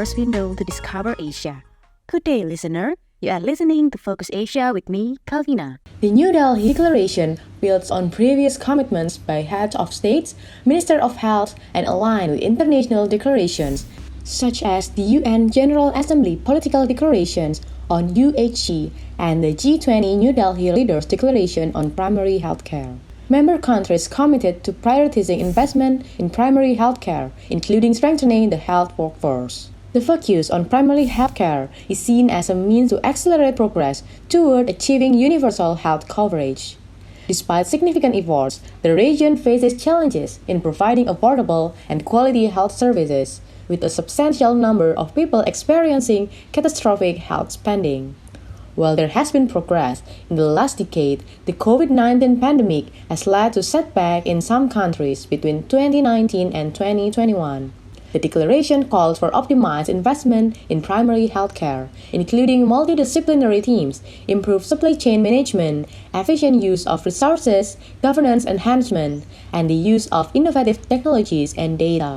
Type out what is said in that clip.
first window to discover Asia. Good day, listener. You are listening to Focus Asia with me, Kalvina. The New Delhi Declaration builds on previous commitments by heads of states, Minister of Health, and aligned with international declarations, such as the UN General Assembly Political Declarations on UHC and the G20 New Delhi Leaders Declaration on Primary Healthcare. Member countries committed to prioritizing investment in primary healthcare, including strengthening the health workforce. The focus on primary healthcare is seen as a means to accelerate progress toward achieving universal health coverage. Despite significant efforts, the region faces challenges in providing affordable and quality health services, with a substantial number of people experiencing catastrophic health spending. While there has been progress in the last decade, the COVID-19 pandemic has led to setbacks in some countries between 2019 and 2021. The declaration calls for optimized investment in primary healthcare, including multidisciplinary teams, improved supply chain management, efficient use of resources, governance enhancement, and the use of innovative technologies and data.